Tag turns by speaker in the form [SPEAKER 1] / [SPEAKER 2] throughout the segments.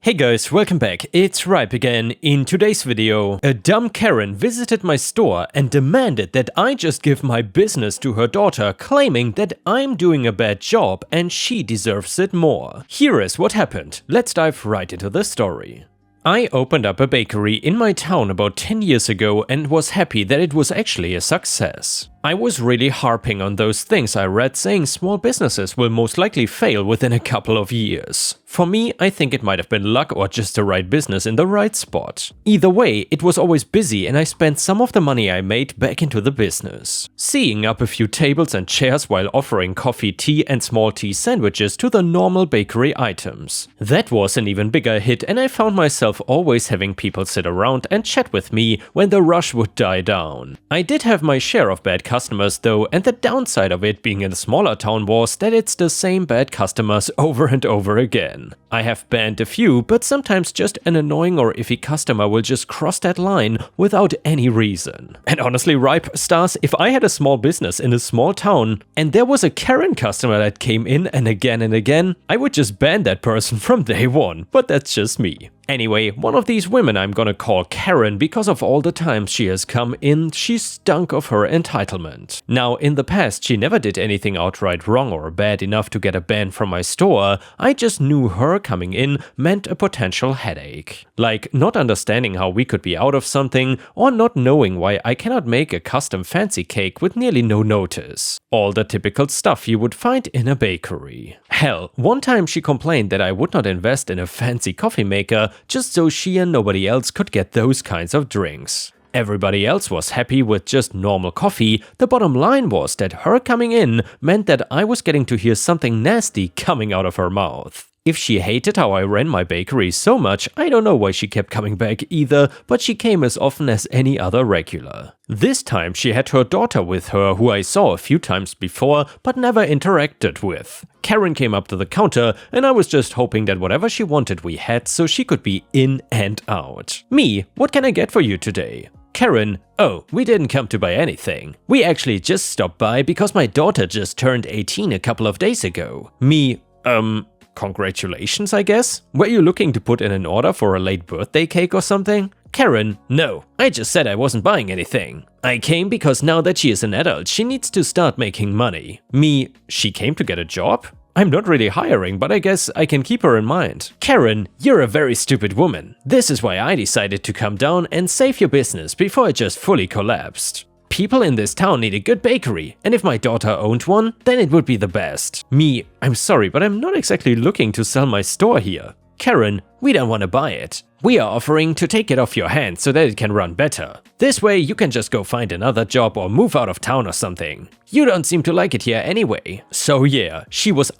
[SPEAKER 1] Hey guys, welcome back, it's Ripe again. In today's video, a dumb Karen visited my store and demanded that I just give my business to her daughter, claiming that I'm doing a bad job and she deserves it more. Here is what happened. Let's dive right into the story. I opened up a bakery in my town about 10 years ago and was happy that it was actually a success. I was really harping on those things I read saying small businesses will most likely fail within a couple of years. For me, I think it might have been luck or just the right business in the right spot. Either way, it was always busy and I spent some of the money I made back into the business. Seeing up a few tables and chairs while offering coffee, tea and small tea sandwiches to the normal bakery items. That was an even bigger hit and I found myself always having people sit around and chat with me when the rush would die down. I did have my share of bad customers though, and the downside of it being in a smaller town was that it's the same bad customers over and over again. I have banned a few, but sometimes just an annoying or iffy customer will just cross that line without any reason. And honestly, Ripe Stars, if I had a small business in a small town and there was a Karen customer that came in and again, I would just ban that person from day one, but that's just me. Anyway, one of these women I'm gonna call Karen because of all the times she has come in, she stunk of her entitlement. Now, in the past she never did anything outright wrong or bad enough to get a ban from my store, I just knew her coming in meant a potential headache. Like not understanding how we could be out of something, or not knowing why I cannot make a custom fancy cake with nearly no notice. All the typical stuff you would find in a bakery. Hell, one time she complained that I would not invest in a fancy coffee maker just so she and nobody else could get those kinds of drinks. Everybody else was happy with just normal coffee. The bottom line was that her coming in meant that I was getting to hear something nasty coming out of her mouth. If she hated how I ran my bakery so much, I don't know why she kept coming back either, but she came as often as any other regular. This time she had her daughter with her, who I saw a few times before but never interacted with. Karen came up to the counter and I was just hoping that whatever she wanted we had so she could be in and out. Me, what can I get for you today? Karen, oh, we didn't come to buy anything. We actually just stopped by because my daughter just turned 18 a couple of days ago. Me, congratulations, I guess? Were you looking to put in an order for a late birthday cake or something? Karen, no, I just said I wasn't buying anything. I came because now that she is an adult, she needs to start making money. Me, she came to get a job? I'm not really hiring, but I guess I can keep her in mind. Karen, you're a very stupid woman. This is why I decided to come down and save your business before it just fully collapsed. People in this town need a good bakery, and if my daughter owned one, then it would be the best. Me, I'm sorry, but I'm not exactly looking to sell my store here. Karen, we don't want to buy it. We are offering to take it off your hands so that it can run better. This way you can just go find another job or move out of town or something. You don't seem to like it here anyway. So yeah, she was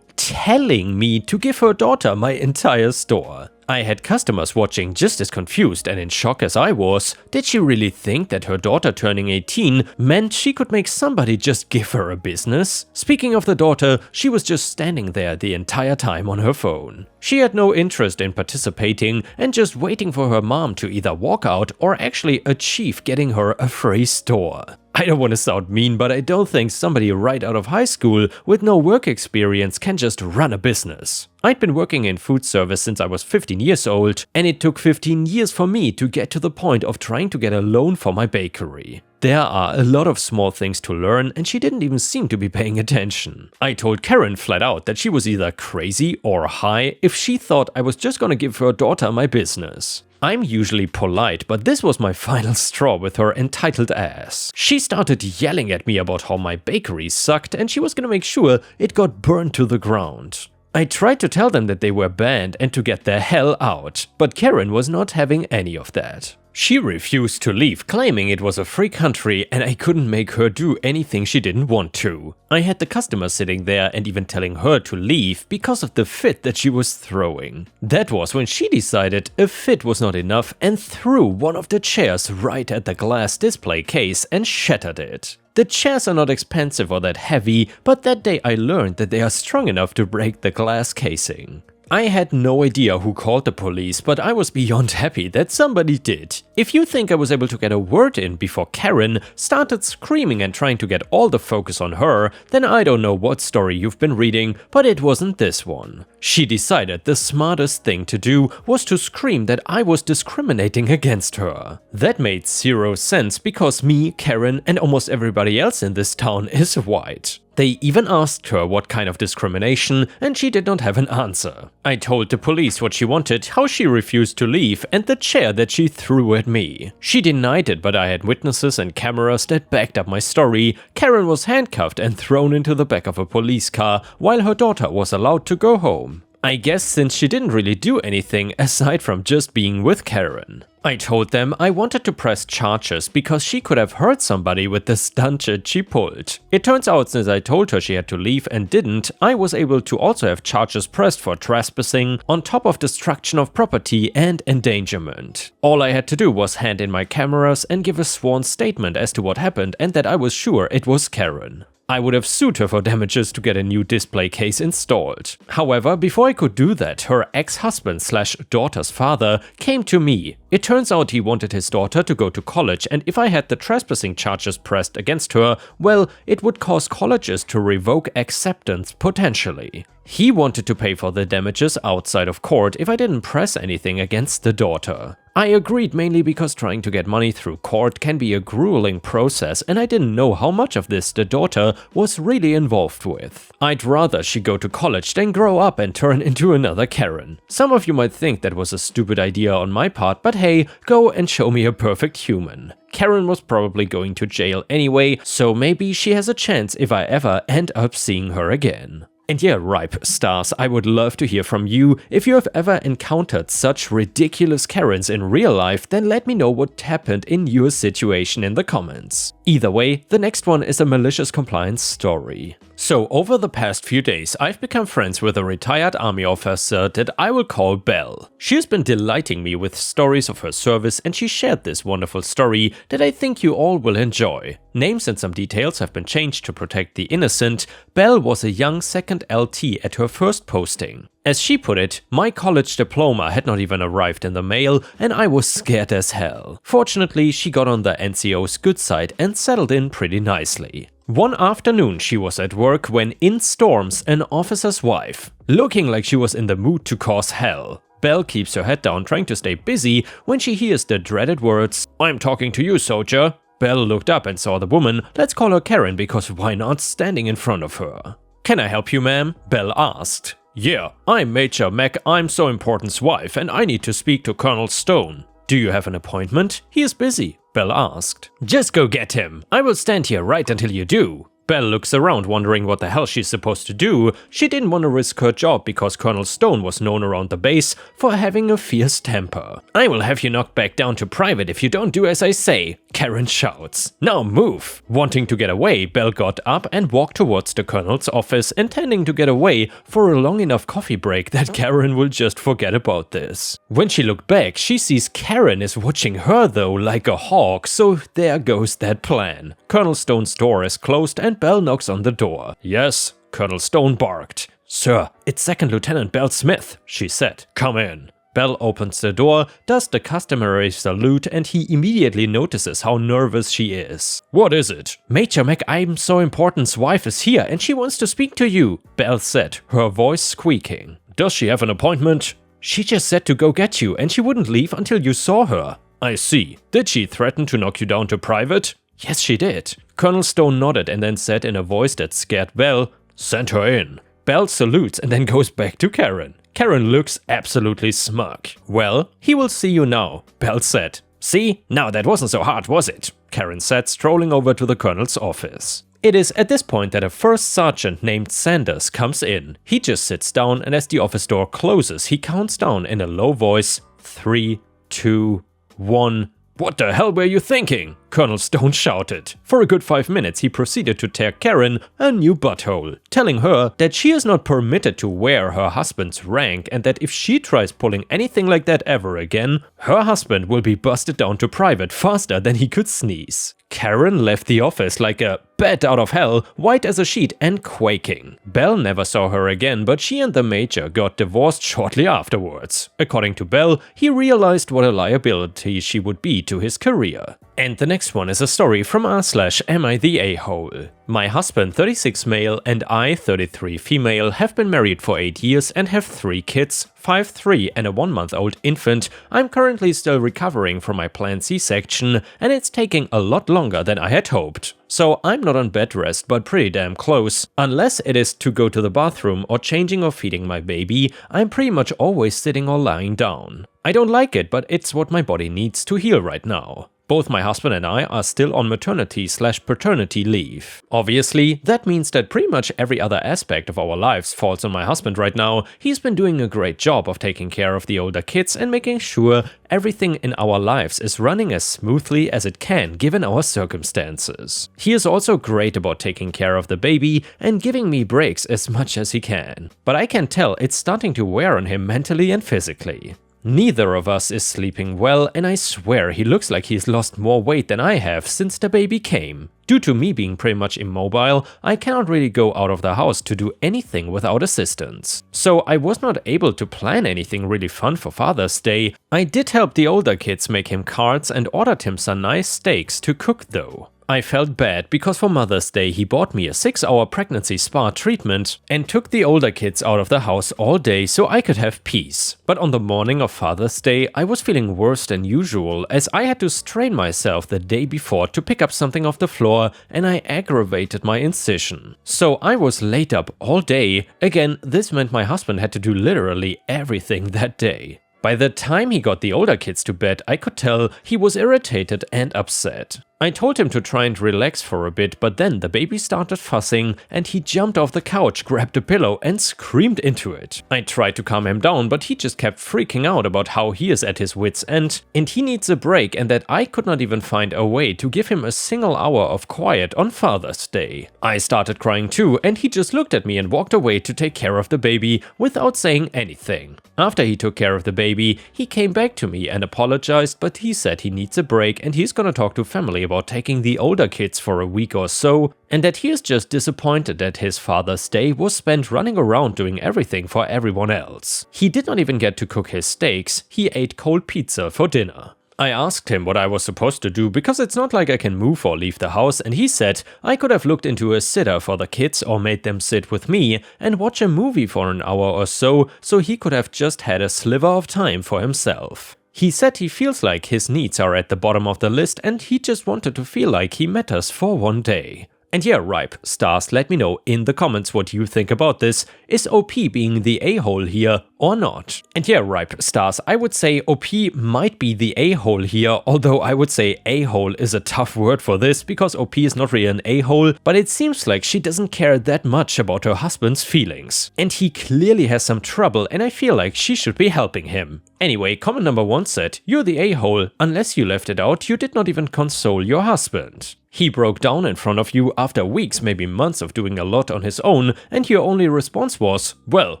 [SPEAKER 1] telling me to give her daughter my entire store. I had customers watching just as confused and in shock as I was. Did she really think that her daughter turning 18 meant she could make somebody just give her a business? Speaking of the daughter, she was just standing there the entire time on her phone. She had no interest in participating and just waiting for her mom to either walk out or actually achieve getting her a free store. I don't want to sound mean, but I don't think somebody right out of high school with no work experience can just run a business. I'd been working in food service since I was 15 years old, and it took 15 years for me to get to the point of trying to get a loan for my bakery. There are a lot of small things to learn, and she didn't even seem to be paying attention. I told Karen flat out that she was either crazy or high if she thought I was just gonna give her daughter my business. I'm usually polite, but this was my final straw with her entitled ass. She started yelling at me about how my bakery sucked and she was gonna make sure it got burned to the ground. I tried to tell them that they were banned and to get the hell out, but Karen was not having any of that. She refused to leave, claiming it was a free country and I couldn't make her do anything she didn't want to. I had the customer sitting there and even telling her to leave because of the fit that she was throwing. That was when she decided a fit was not enough and threw one of the chairs right at the glass display case and shattered it. The chairs are not expensive or that heavy, but that day I learned that they are strong enough to break the glass casing. I had no idea who called the police, but I was beyond happy that somebody did. If you think I was able to get a word in before Karen started screaming and trying to get all the focus on her, then I don't know what story you've been reading, but it wasn't this one. She decided the smartest thing to do was to scream that I was discriminating against her. That made zero sense because me, Karen, and almost everybody else in this town is white. They even asked her what kind of discrimination, and she did not have an answer. I told the police what she wanted, how she refused to leave, and the chair that she threw at me. She denied it, but I had witnesses and cameras that backed up my story. Karen was handcuffed and thrown into the back of a police car, while her daughter was allowed to go home. I guess since she didn't really do anything aside from just being with Karen. I told them I wanted to press charges because she could have hurt somebody with the stunt that she pulled. It turns out since I told her she had to leave and didn't, I was able to also have charges pressed for trespassing on top of destruction of property and endangerment. All I had to do was hand in my cameras and give a sworn statement as to what happened and that I was sure it was Karen. I would have sued her for damages to get a new display case installed. However, before I could do that, her ex-husband/daughter's father came to me. It turns out he wanted his daughter to go to college, and if I had the trespassing charges pressed against her, well, it would cause colleges to revoke acceptance potentially. He wanted to pay for the damages outside of court if I didn't press anything against the daughter. I agreed mainly because trying to get money through court can be a grueling process and I didn't know how much of this the daughter was really involved with. I'd rather she go to college than grow up and turn into another Karen. Some of you might think that was a stupid idea on my part, but hey, go and show me a perfect human. Karen was probably going to jail anyway, so maybe she has a chance if I ever end up seeing her again. And yeah, Ripe Stars, I would love to hear from you. If you have ever encountered such ridiculous Karens in real life, then let me know what happened in your situation in the comments. Either way, the next one is a malicious compliance story. So over the past few days, I've become friends with a retired army officer that I will call Belle. She has been delighting me with stories of her service and she shared this wonderful story that I think you all will enjoy. Names and some details have been changed to protect the innocent. Belle was a young second LT at her first posting. As she put it, my college diploma had not even arrived in the mail and I was scared as hell. Fortunately, she got on the NCO's good side and settled in pretty nicely. One afternoon she was at work when in storms an officer's wife, looking like she was in the mood to cause hell. Belle keeps her head down trying to stay busy when she hears the dreaded words, "I'm talking to you, soldier." Belle looked up and saw the woman, let's call her Karen because why not, standing in front of her. "Can I help you, ma'am?" Belle asked. "Yeah, I'm Major Mac, I'm So Important's wife and I need to speak to Colonel Stone." "Do you have an appointment?" "He is busy," Belle asked. "Just go get him. I will stand here right until you do." Belle looks around wondering what the hell she's supposed to do. She didn't want to risk her job because Colonel Stone was known around the base for having a fierce temper. "I will have you knocked back down to private if you don't do as I say," Karen shouts. "Now move!" Wanting to get away, Belle got up and walked towards the colonel's office, intending to get away for a long enough coffee break that Karen will just forget about this. When she looked back, she sees Karen is watching her though like a hawk, so there goes that plan. Colonel Stone's door is closed and Belle knocks on the door. "Yes," Colonel Stone barked. "Sir, it's Second Lieutenant Belle Smith," she said. "Come in." Belle opens the door, does the customary salute, and he immediately notices how nervous she is. "What is it?" "Major Mac, I'm So Important's wife is here and she wants to speak to you," Belle said, her voice squeaking. "Does she have an appointment?" "She just said to go get you and she wouldn't leave until you saw her." "I see. Did she threaten to knock you down to private?" "Yes, she did." Colonel Stone nodded and then said in a voice that scared Belle, "Send her in." Belle salutes and then goes back to Karen. Karen looks absolutely smug. "Well, he will see you now," Belle said. "See? Now that wasn't so hard, was it?" Karen said, strolling over to the colonel's office. It is at this point that a first sergeant named Sanders comes in. He just sits down and as the office door closes, he counts down in a low voice, 3, 2, 1. "What the hell were you thinking?" Colonel Stone shouted. For a good 5 minutes he proceeded to tear Karen a new butthole, telling her that she is not permitted to wear her husband's rank and that if she tries pulling anything like that ever again, her husband will be busted down to private faster than he could sneeze. Karen left the office like a bed out of hell, white as a sheet and quaking. Belle never saw her again, but she and the Major got divorced shortly afterwards. According to Belle, he realized what a liability she would be to his career. And the next one is a story from r/am I the a-hole. My husband, 36 male, and I, 33 female, have been married for 8 years and have 3 kids, 5, 3 and a 1-month-old infant. I'm currently still recovering from my planned C-section and it's taking a lot longer than I had hoped. So I'm not on bed rest but pretty damn close. Unless it is to go to the bathroom or changing or feeding my baby, I'm pretty much always sitting or lying down. I don't like it, but it's what my body needs to heal right now. Both my husband and I are still on maternity/paternity leave. Obviously, that means that pretty much every other aspect of our lives falls on my husband right now. He's been doing a great job of taking care of the older kids and making sure everything in our lives is running as smoothly as it can given our circumstances. He is also great about taking care of the baby and giving me breaks as much as he can. But I can tell it's starting to wear on him mentally and physically. Neither of us is sleeping well, and I swear he looks like he's lost more weight than I have since the baby came. Due to me being pretty much immobile, I cannot really go out of the house to do anything without assistance. So I was not able to plan anything really fun for Father's Day. I did help the older kids make him cards and ordered him some nice steaks to cook though. I felt bad because for Mother's Day he bought me a 6-hour pregnancy spa treatment and took the older kids out of the house all day so I could have peace. But on the morning of Father's Day I was feeling worse than usual as I had to strain myself the day before to pick up something off the floor and I aggravated my incision. So I was laid up all day. Again, this meant my husband had to do literally everything that day. By the time he got the older kids to bed, I could tell he was irritated and upset. I told him to try and relax for a bit, but then the baby started fussing and he jumped off the couch, grabbed a pillow and screamed into it. I tried to calm him down, but he just kept freaking out about how he is at his wit's end and he needs a break and that I could not even find a way to give him a single hour of quiet on Father's Day. I started crying too and he just looked at me and walked away to take care of the baby without saying anything. After he took care of the baby, he came back to me and apologized, but he said he needs a break and he's gonna talk to family about taking the older kids for a week or so, and that he is just disappointed that his Father's Day was spent running around doing everything for everyone else. He did not even get to cook his steaks, he ate cold pizza for dinner. I asked him what I was supposed to do because it's not like I can move or leave the house, and he said I could have looked into a sitter for the kids or made them sit with me and watch a movie for an hour or so he could have just had a sliver of time for himself. He said he feels like his needs are at the bottom of the list and he just wanted to feel like he matters for one day. And yeah, Ripe Stars, let me know in the comments what you think about this. Is OP being the a-hole here or not? And yeah, Ripe Stars, I would say OP might be the a-hole here, although I would say a-hole is a tough word for this because OP is not really an a-hole, but it seems like she doesn't care that much about her husband's feelings. And he clearly has some trouble and I feel like she should be helping him. Anyway, comment number 1 said, "You're the a-hole. Unless you left it out, you did not even console your husband. He broke down in front of you after weeks, maybe months of doing a lot on his own, and your only response was, well,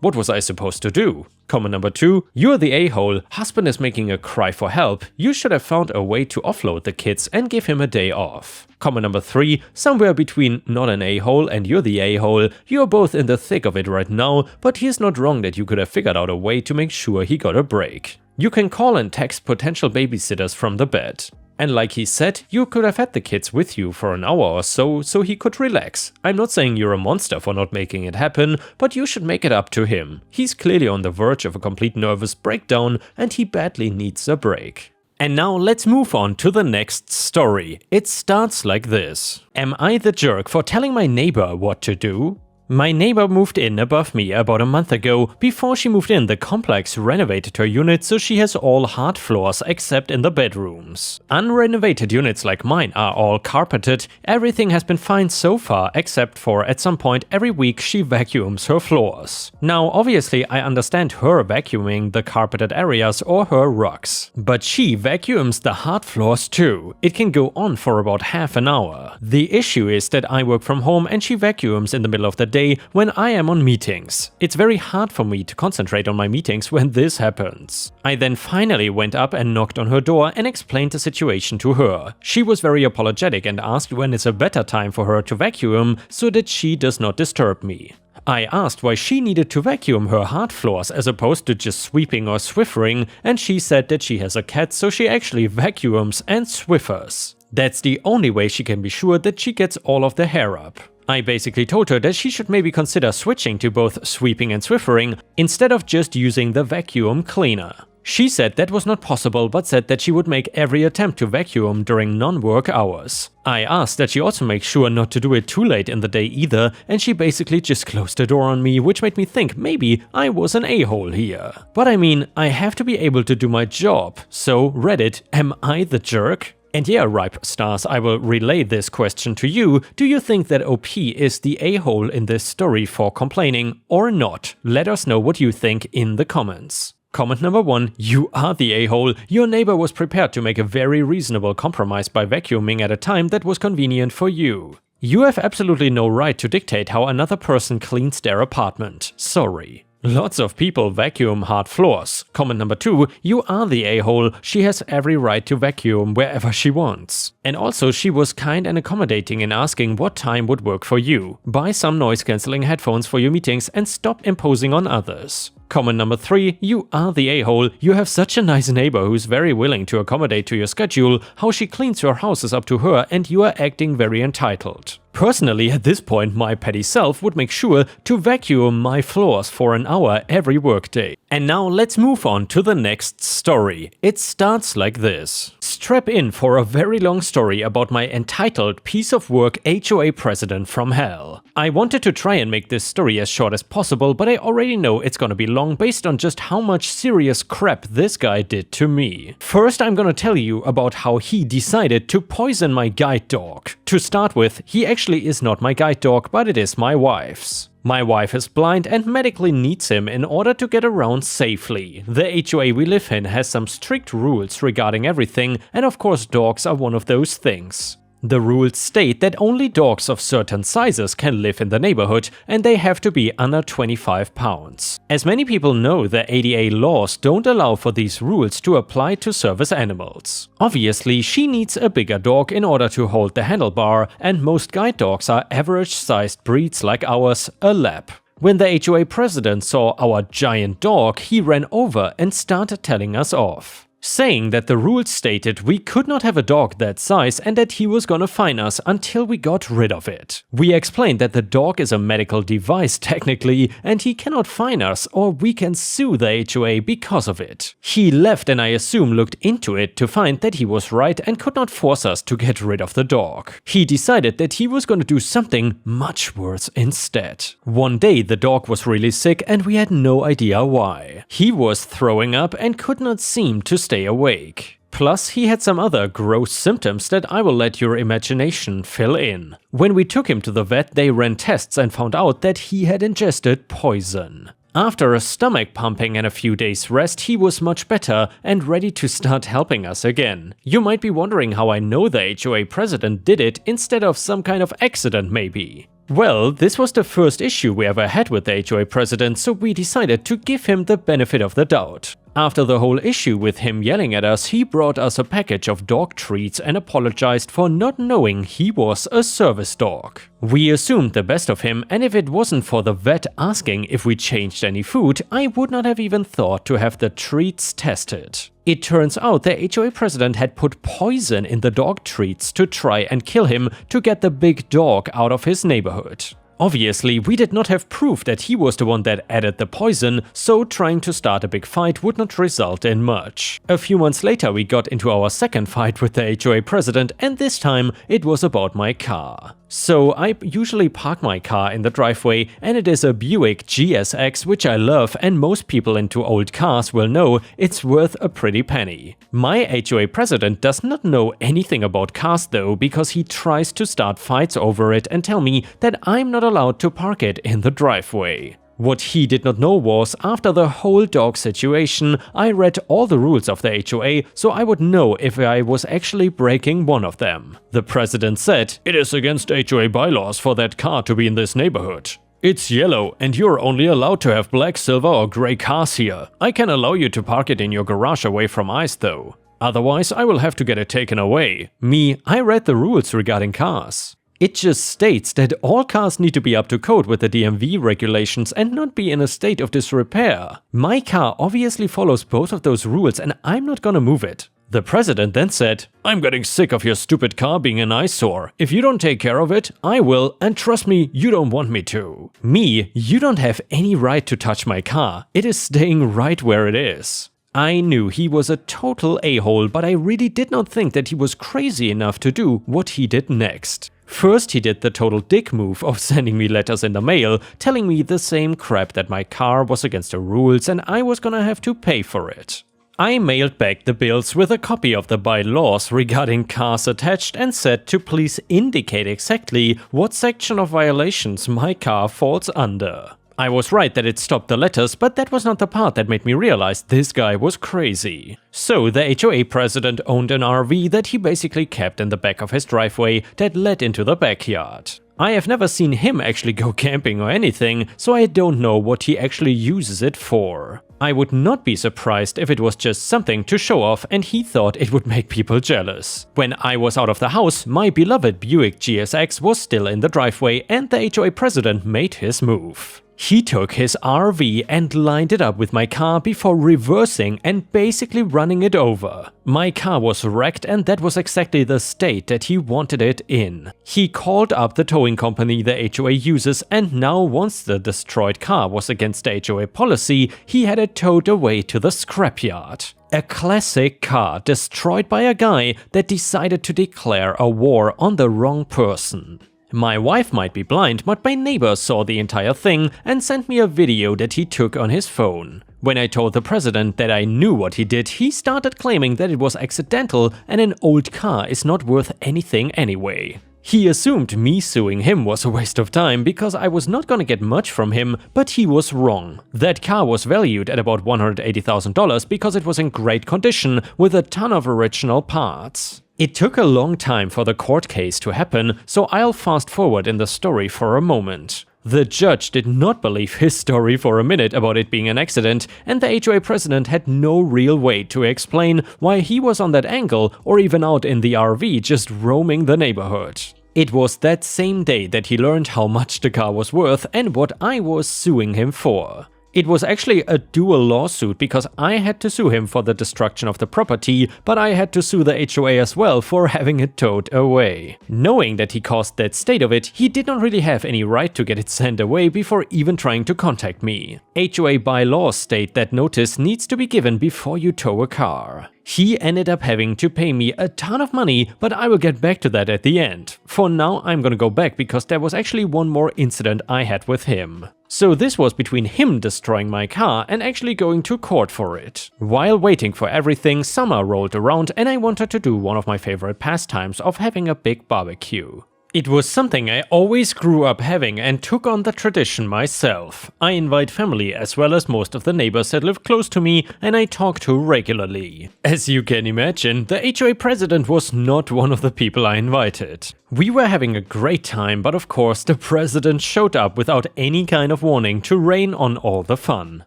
[SPEAKER 1] what was I supposed to do?" Comment number 2, "You're the a-hole. Husband is making a cry for help. You should have found a way to offload the kids and give him a day off." Comment number 3, "Somewhere between not an a-hole and you're the a-hole. You're both in the thick of it right now, but he's not wrong that you could have figured out a way to make sure he got a break. You can call and text potential babysitters from the bed. And like he said, you could have had the kids with you for an hour or so he could relax. I'm not saying you're a monster for not making it happen, but you should make it up to him. He's clearly on the verge of a complete nervous breakdown and he badly needs a break." And now let's move on to the next story. It starts like this. Am I the jerk for telling my neighbor what to do? My neighbor moved in above me about a month ago. Before she moved in, the complex renovated her unit so she has all hard floors except in the bedrooms. Unrenovated units like mine are all carpeted. Everything has been fine so far except for at some point every week she vacuums her floors. Now obviously I understand her vacuuming the carpeted areas or her rugs, but she vacuums the hard floors too. It can go on for about half an hour. The issue is that I work from home and she vacuums in the middle of the day when I am on meetings. It's very hard for me to concentrate on my meetings when this happens. I then finally went up and knocked on her door and explained the situation to her. She was very apologetic and asked when is a better time for her to vacuum so that she does not disturb me. I asked why she needed to vacuum her hard floors as opposed to just sweeping or Swiffering, and she said that she has a cat, so she actually vacuums and Swiffers. That's the only way she can be sure that she gets all of the hair up. I basically told her that she should maybe consider switching to both sweeping and Swiffering instead of just using the vacuum cleaner. She said that was not possible, but said that she would make every attempt to vacuum during non-work hours. I asked that she also make sure not to do it too late in the day either, and she basically just closed the door on me, which made me think maybe I was an a-hole here. But I mean, I have to be able to do my job, so Reddit, am I the jerk? And yeah, Ripe Stars, I will relay this question to you. Do you think that OP is the a-hole in this story for complaining or not? Let us know what you think in the comments. Comment number 1, you are the a-hole. Your neighbor was prepared to make a very reasonable compromise by vacuuming at a time that was convenient for you. You have absolutely no right to dictate how another person cleans their apartment. Sorry. Lots of people vacuum hard floors. Comment number 2, you are the a-hole. She has every right to vacuum wherever she wants. And also she was kind and accommodating in asking what time would work for you. Buy some noise-cancelling headphones for your meetings and stop imposing on others. Comment number 3, you are the a-hole. You have such a nice neighbor who's very willing to accommodate to your schedule. How she cleans your house is up to her and you are acting very entitled. Personally, at this point, my petty self would make sure to vacuum my floors for an hour every workday. And now let's move on to the next story. It starts like this. Strap in for a very long story about my entitled piece of work HOA president from hell. I wanted to try and make this story as short as possible, but I already know it's gonna be long based on just how much serious crap this guy did to me. First, I'm gonna tell you about how he decided to poison my guide dog. To start with, he actually is not my guide dog, but it is my wife's. My wife is blind and medically needs him in order to get around safely. The HOA we live in has some strict rules regarding everything, and of course dogs are one of those things. The rules state that only dogs of certain sizes can live in the neighborhood and they have to be under 25 pounds. As many people know, the ADA laws don't allow for these rules to apply to service animals. Obviously, she needs a bigger dog in order to hold the handlebar, and most guide dogs are average-sized breeds like ours, a lab. When the HOA president saw our giant dog, he ran over and started telling us off, saying that the rules stated we could not have a dog that size and that he was gonna fine us until we got rid of it. We explained that the dog is a medical device technically and he cannot fine us or we can sue the HOA because of it. He left and I assume looked into it to find that he was right and could not force us to get rid of the dog. He decided that he was gonna do something much worse instead. One day the dog was really sick and we had no idea why. He was throwing up and could not seem to stay awake. Plus, he had some other gross symptoms that I will let your imagination fill in. When we took him to the vet, they ran tests and found out that he had ingested poison. After a stomach pumping and a few days rest, he was much better and ready to start helping us again. You might be wondering how I know the HOA president did it instead of some kind of accident maybe. Well, this was the first issue we ever had with the HOA president, so we decided to give him the benefit of the doubt. After the whole issue with him yelling at us, he brought us a package of dog treats and apologized for not knowing he was a service dog. We assumed the best of him, and if it wasn't for the vet asking if we changed any food, I would not have even thought to have the treats tested. It turns out the HOA president had put poison in the dog treats to try and kill him to get the big dog out of his neighborhood. Obviously, we did not have proof that he was the one that added the poison, so trying to start a big fight would not result in much. A few months later we got into our second fight with the HOA president, and this time it was about my car. So I usually park my car in the driveway, and it is a Buick GSX, which I love, and most people into old cars will know it's worth a pretty penny. My HOA president does not know anything about cars though, because he tries to start fights over it and tell me that I'm not allowed to park it in the driveway. What he did not know was, after the whole dog situation, I read all the rules of the HOA, so I would know if I was actually breaking one of them. The president said, "It is against HOA bylaws for that car to be in this neighborhood." It's yellow and you're only allowed to have black, silver or gray cars here. I can allow you to park it in your garage away from ice though. Otherwise, I will have to get it taken away. Me, I read the rules regarding cars. It just states that all cars need to be up to code with the DMV regulations and not be in a state of disrepair. My car obviously follows both of those rules and I'm not gonna move it. The president then said, I'm getting sick of your stupid car being an eyesore. If you don't take care of it, I will, and trust me, you don't want me to. Me, you don't have any right to touch my car. It is staying right where it is. I knew he was a total a-hole, but I really did not think that he was crazy enough to do what he did next. First, he did the total dick move of sending me letters in the mail, telling me the same crap that my car was against the rules and I was gonna have to pay for it. I mailed back the bills with a copy of the bylaws regarding cars attached and said to please indicate exactly what section of violations my car falls under. I was right that it stopped the letters, but that was not the part that made me realize this guy was crazy. So the HOA president owned an RV that he basically kept in the back of his driveway that led into the backyard. I have never seen him actually go camping or anything, so I don't know what he actually uses it for. I would not be surprised if it was just something to show off and he thought it would make people jealous. When I was out of the house, my beloved Buick GSX was still in the driveway and the HOA president made his move. He took his RV and lined it up with my car before reversing and basically running it over. My car was wrecked and that was exactly the state that he wanted it in. He called up the towing company the HOA uses and now once the destroyed car was against the HOA policy, he had it towed away to the scrapyard. A classic car destroyed by a guy that decided to declare a war on the wrong person. My wife might be blind, but my neighbor saw the entire thing and sent me a video that he took on his phone. When I told the president that I knew what he did, he started claiming that it was accidental and an old car is not worth anything anyway. He assumed me suing him was a waste of time because I was not gonna get much from him, but he was wrong. That car was valued at about $180,000 because it was in great condition with a ton of original parts. It took a long time for the court case to happen, so I'll fast forward in the story for a moment. The judge did not believe his story for a minute about it being an accident, and the HOA president had no real way to explain why he was on that angle or even out in the RV just roaming the neighborhood. It was that same day that he learned how much the car was worth and what I was suing him for. It was actually a dual lawsuit because I had to sue him for the destruction of the property, but I had to sue the HOA as well for having it towed away. Knowing that he caused that state of it, he did not really have any right to get it sent away before even trying to contact me. HOA bylaws state that notice needs to be given before you tow a car. He ended up having to pay me a ton of money, but I will get back to that at the end. For now, I'm gonna go back because there was actually one more incident I had with him. So this was between him destroying my car and actually going to court for it. While waiting for everything, summer rolled around and I wanted to do one of my favorite pastimes of having a big barbecue. It was something I always grew up having and took on the tradition myself. I invite family as well as most of the neighbors that live close to me and I talk to regularly. As you can imagine, the HOA president was not one of the people I invited. We were having a great time, but of course the president showed up without any kind of warning to rain on all the fun.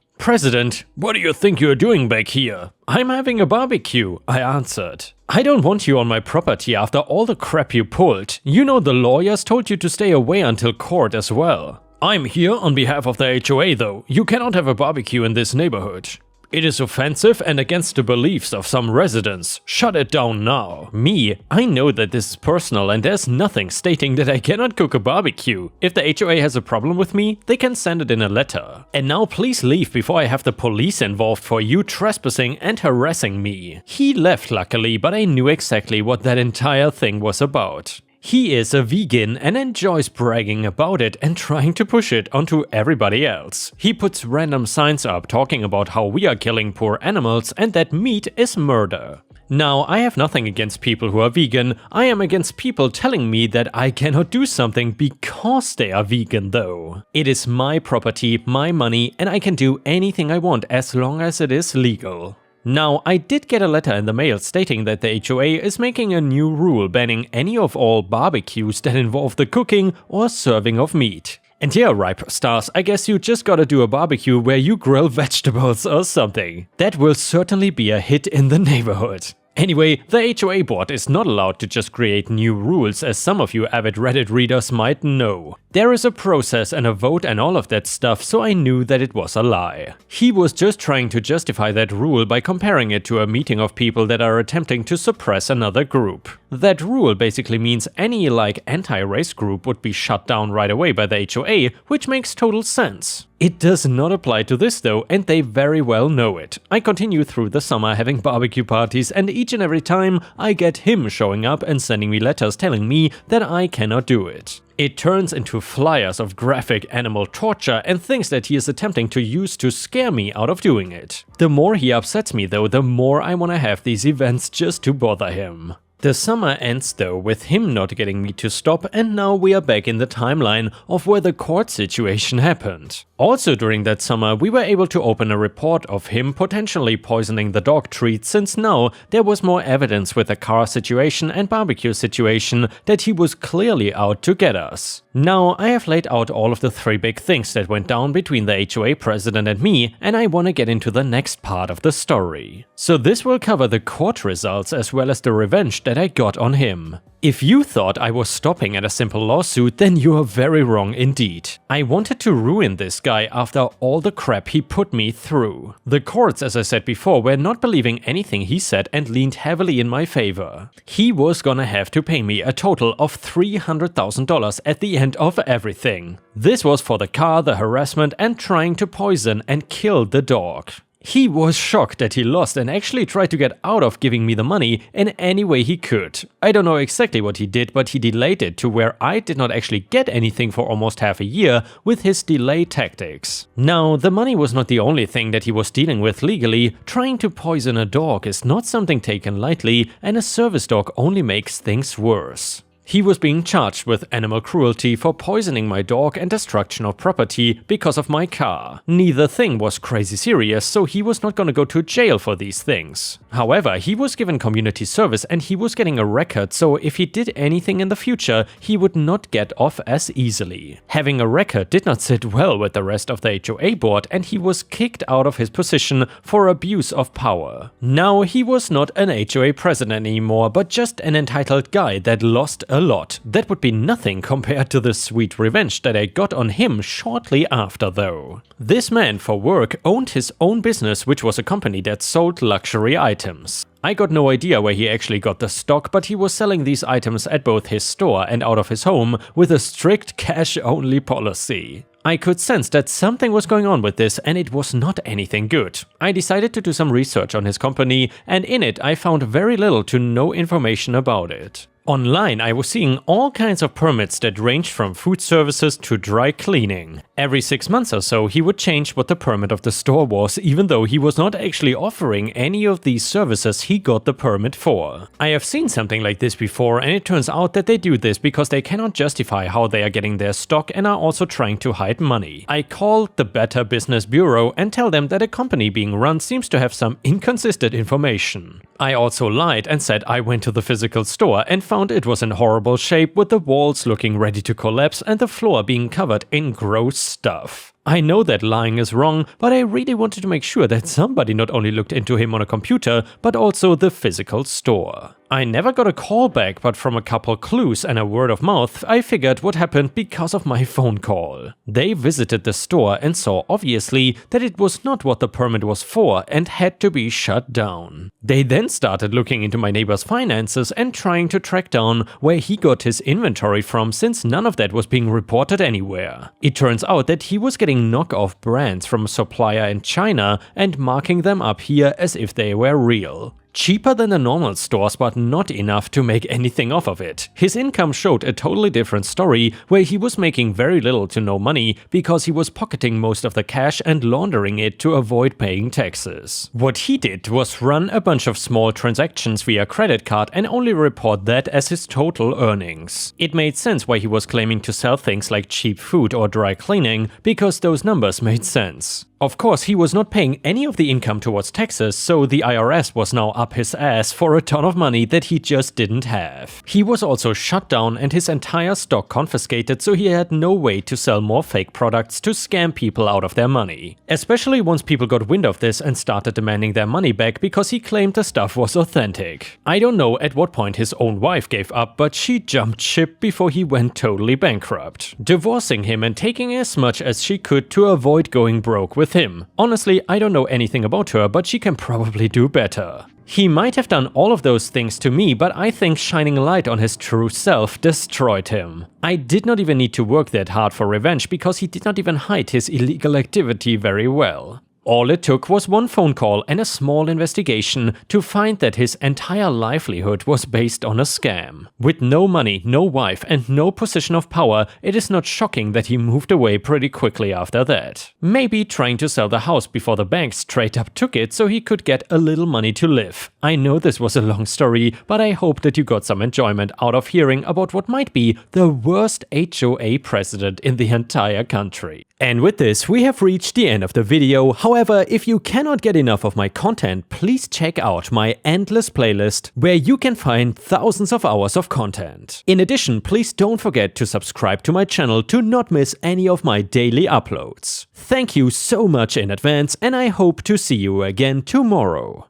[SPEAKER 1] President, what do you think you're doing back here? I'm having a barbecue, I answered. I don't want you on my property after all the crap you pulled. You know the lawyers told you to stay away until court as well. I'm here on behalf of the HOA though. You cannot have a barbecue in this neighborhood. It is offensive and against the beliefs of some residents. Shut it down now. Me, I know that this is personal and there's nothing stating that I cannot cook a barbecue. If the HOA has a problem with me, they can send it in a letter. And now please leave before I have the police involved for you trespassing and harassing me. He left luckily, but I knew exactly what that entire thing was about. He is a vegan and enjoys bragging about it and trying to push it onto everybody else. He puts random signs up talking about how we are killing poor animals and that meat is murder. Now, I have nothing against people who are vegan. I am against people telling me that I cannot do something because they are vegan though. It is my property, my money, and I can do anything I want as long as it is legal. Now, I did get a letter in the mail stating that the HOA is making a new rule banning any of all barbecues that involve the cooking or serving of meat. And yeah, Ripe Stars, I guess you just gotta do a barbecue where you grill vegetables or something. That will certainly be a hit in the neighborhood. Anyway, the HOA board is not allowed to just create new rules, as some of you avid Reddit readers might know. There is a process and a vote and all of that stuff, so I knew that it was a lie. He was just trying to justify that rule by comparing it to a meeting of people that are attempting to suppress another group. That rule basically means any anti-race group would be shut down right away by the HOA, which makes total sense. It does not apply to this though, and they very well know it. I continue through the summer having barbecue parties, and each and every time I get him showing up and sending me letters telling me that I cannot do it. It turns into flyers of graphic animal torture and things that he is attempting to use to scare me out of doing it. The more he upsets me though, the more I wanna have these events just to bother him. The summer ends though with him not getting me to stop, and now we are back in the timeline of where the court situation happened. Also during that summer we were able to open a report of him potentially poisoning the dog treat, since now there was more evidence with the car situation and barbecue situation that he was clearly out to get us. Now I have laid out all of the 3 big things that went down between the HOA president and me, and I wanna get into the next part of the story. So this will cover the court results as well as the revenge that I got on him. If you thought I was stopping at a simple lawsuit, then you are very wrong indeed. I wanted to ruin this guy after all the crap he put me through. The courts, as I said before, were not believing anything he said and leaned heavily in my favor. He was gonna have to pay me a total of $300,000 at the end of everything. This was for the car, the harassment, and trying to poison and kill the dog. He was shocked that he lost and actually tried to get out of giving me the money in any way he could. I don't know exactly what he did, but he delayed it to where I did not actually get anything for almost half a year with his delay tactics. Now, the money was not the only thing that he was dealing with legally. Trying to poison a dog is not something taken lightly, and a service dog only makes things worse. He was being charged with animal cruelty for poisoning my dog and destruction of property because of my car. Neither thing was crazy serious, so he was not gonna go to jail for these things. However, he was given community service and he was getting a record, so if he did anything in the future, he would not get off as easily. Having a record did not sit well with the rest of the HOA board, and he was kicked out of his position for abuse of power. Now, he was not an HOA president anymore, but just an entitled guy that lost a lot. That would be nothing compared to the sweet revenge that I got on him shortly after though. This man, for work, owned his own business, which was a company that sold luxury items. I got no idea where he actually got the stock, but he was selling these items at both his store and out of his home with a strict cash-only policy. I could sense that something was going on with this, and it was not anything good. I decided to do some research on his company, and in it I found very little to no information about it. Online, I was seeing all kinds of permits that ranged from food services to dry cleaning. Every 6 months or so, he would change what the permit of the store was, even though he was not actually offering any of these services he got the permit for. I have seen something like this before, and it turns out that they do this because they cannot justify how they are getting their stock and are also trying to hide money. I called the Better Business Bureau and tell them that a company being run seems to have some inconsistent information. I also lied and said I went to the physical store and found it was in horrible shape, with the walls looking ready to collapse and the floor being covered in gross stuff. I know that lying is wrong, but I really wanted to make sure that somebody not only looked into him on a computer, but also the physical store. I never got a call back, but from a couple clues and a word of mouth, I figured what happened because of my phone call. They visited the store and saw obviously that it was not what the permit was for and had to be shut down. They then started looking into my neighbor's finances and trying to track down where he got his inventory from, since none of that was being reported anywhere. It turns out that he was getting knockoff brands from a supplier in China and marking them up here as if they were real. Cheaper than the normal stores, but not enough to make anything off of it. His income showed a totally different story, where he was making very little to no money because he was pocketing most of the cash and laundering it to avoid paying taxes. What he did was run a bunch of small transactions via credit card and only report that as his total earnings. It made sense why he was claiming to sell things like cheap food or dry cleaning, because those numbers made sense. Of course, he was not paying any of the income towards taxes, so the IRS was now up up his ass for a ton of money that he just didn't have. He was also shut down and his entire stock confiscated, so he had no way to sell more fake products to scam people out of their money. Especially once people got wind of this and started demanding their money back because he claimed the stuff was authentic. I don't know at what point his own wife gave up, but she jumped ship before he went totally bankrupt, divorcing him and taking as much as she could to avoid going broke with him. Honestly, I don't know anything about her, but she can probably do better. He might have done all of those things to me, but I think shining a light on his true self destroyed him. I did not even need to work that hard for revenge because he did not even hide his illegal activity very well. All it took was one phone call and a small investigation to find that his entire livelihood was based on a scam. With no money, no wife, and no position of power, it is not shocking that he moved away pretty quickly after that. Maybe trying to sell the house before the bank straight up took it so he could get a little money to live. I know this was a long story, but I hope that you got some enjoyment out of hearing about what might be the worst HOA president in the entire country. And with this, we have reached the end of the video. However, if you cannot get enough of my content, please check out my endless playlist, where you can find thousands of hours of content. In addition, please don't forget to subscribe to my channel to not miss any of my daily uploads. Thank you so much in advance, and I hope to see you again tomorrow.